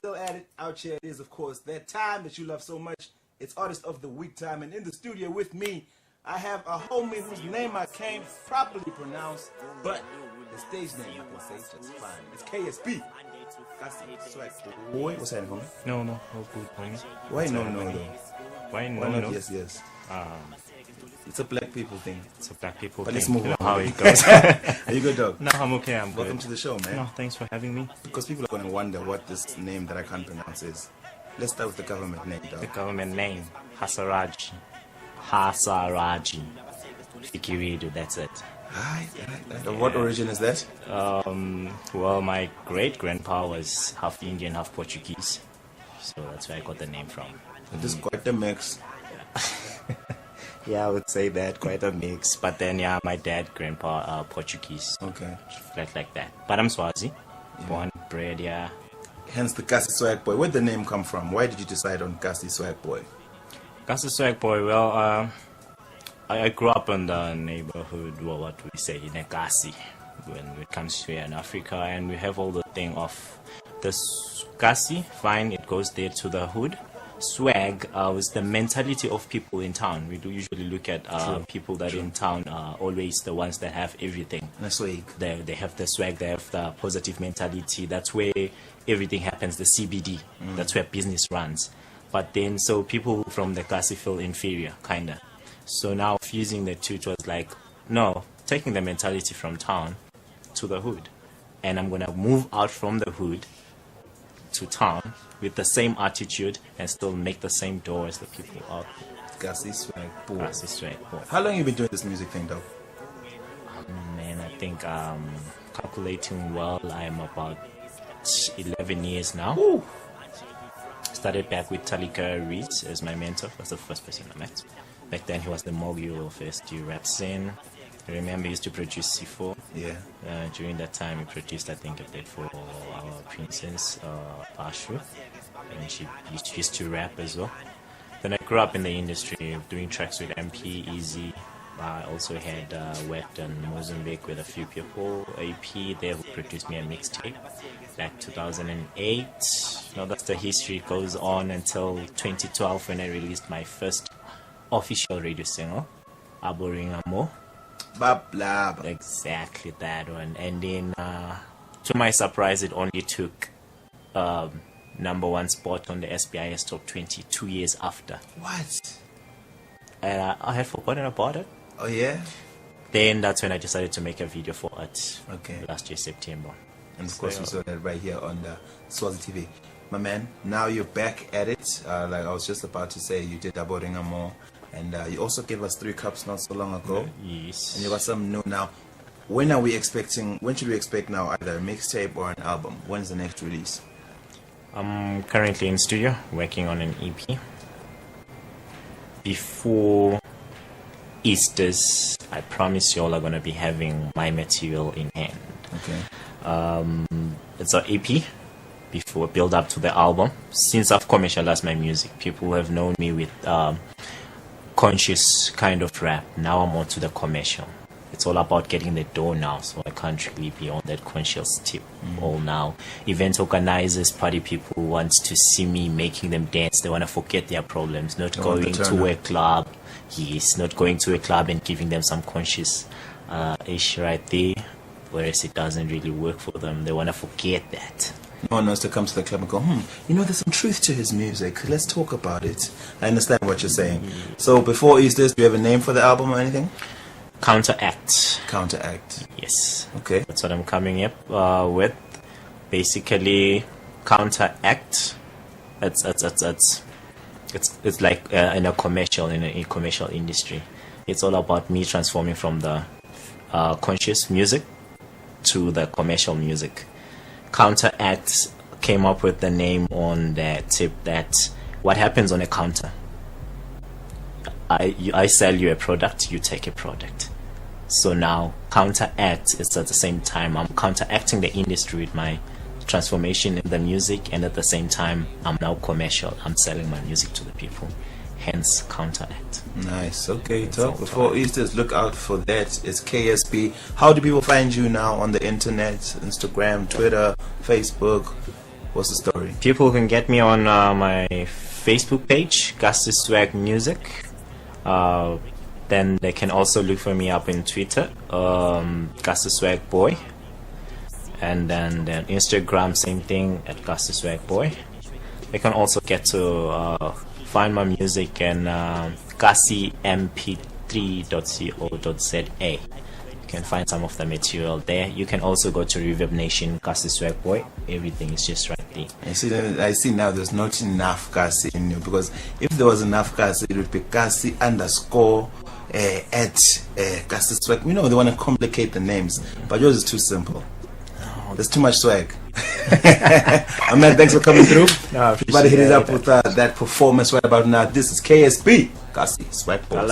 still at it. Out here it is, of course, that time that you love so much. It's Artist of the Week time, and in the studio with me, I have a homie whose name I can't properly pronounce, but the stage name I can say just fine. It's KSB. Swag boy. What's happening, homie? No, all good, homie. Why no, though? Why not? No? Yes. It's a black people thing. It's a black people But thing. let's move you know on. how it goes. Are you good, dog? No, I'm okay. I'm Welcome good. to the show, man. No, thanks for having me. Because people are going to wonder what this name that I can't pronounce is. Let's start with the government name, The dog. government name, Hasaraji. Fikiridu, that's it. Of what origin is that? Well, my great-grandpa was half Indian, half Portuguese. So that's where I got the name from. This is quite the mix. Yeah, I would say that, quite a mix. But then, yeah, my dad, grandpa, Portuguese. Okay. Flat like that. But I'm Swazi. Born, bred, yeah. Hence the Kasi Swag Boy. Where'd the name come from? Why did you decide on Kasi Swag Boy? Kasi Swag Boy, well, I grew up in the neighborhood, well, what we say, in Ekasi, when it comes to here in Africa, and we have all the thing of the Kasi, fine, it goes there to the hood. Swag is the mentality of people in town. We do usually look at people that in town are always the ones that have everything. The swag. They have the swag, they have the positive mentality. That's where everything happens, the CBD. That's where business runs. But then, so people from the Kasi feel inferior, kind of. So now fusing the two, it was like, no, taking the mentality from town to the hood. And I'm going to move out from the hood to town with the same attitude and still make the same door as the people out. Kasi Swag Boy. Kasi Swag Boy. How long have you been doing this music thing, though? Man, I think calculating well, I'm about 11 years now. Ooh. Started back with Talika Reeds as my mentor. Was the first person I met. Back then he was the mogul of SG rap scene. I remember he used to produce C4. Yeah. During that time he produced, I think, a bit for our princess, Ashu. And she used to rap as well. Then I grew up in the industry doing tracks with MP, Easy. I also had worked in Mozambique with a few people. AP there who produced me a mixtape back 2008. Now that's the history. It goes on until 2012 when I released my first official radio single, Aboringamo. Bablab. Exactly that one. And then to my surprise, it only took #1 spot on the SBIS top 20 2 years after. What? And I had forgotten about it. Oh, yeah? Then that's when I decided to make a video for it. Okay. Last year, September. And of course, we saw that right here on the Swazi TV. My man, now you're back at it. Like I was just about to say, you did Aboringamo. And you also gave us 3 cups not so long ago. Yes. And you got something new now. When should we expect now either a mixtape or an album? When's the next release? I'm currently in studio working on an EP. Before Easter's, I promise you all are going to be having my material in hand. Okay. It's an EP before build up to the album. Since I've commercialized my music, people have known me with conscious kind of rap. Now I'm on to the commercial. It's all about getting the door now, so I can't really be on that conscious tip all now. Event organizers, party people want to see me making them dance. They want to forget their problems, not going to a club. Yes, not going to a club and giving them some conscious ish right there, whereas it doesn't really work for them. They want to forget that. No one wants to come to the club and go, there's some truth to his music. Let's talk about it. I understand what you're saying. So before Easter, do you have a name for the album or anything? Counteract. Counteract. Yes. Okay. That's what I'm coming up with. Basically, counteract. It's like in a commercial industry. It's all about me transforming from the conscious music to the commercial music. Counteract came up with the name on that tip that what happens on a counter. I sell you a product, you take a product. So now counteract is at the same time I'm counteracting the industry with my transformation in the music, and at the same time I'm now commercial. I'm selling my music to the people. Hence counteract. Nice. Okay, talk before Easter's, look out for that. It's KSB. How do people find you now on the internet? Instagram, Twitter, Facebook? What's the story? People can get me on my Facebook page, Gusty Swag Music. Then they can also look for me up in Twitter, Gusty Swag Boy. And then Instagram, same thing, at Gusty Swag Boy. They can also get to find my music in GussyMP3.co.za. You can find some of the material there. You can also go to Reverb Nation, Gusty Swag Boy. Everything is just right there. I see now there's not enough Gussie in you, because if there was enough Gussie, it would be Gussie underscore at Gusty Swag. We know they want to complicate the names, but yours is too simple. There's too much swag. Man, thanks for coming through. Everybody hit it up with that performance right about now. This is KSB, Gusty Swag Boys.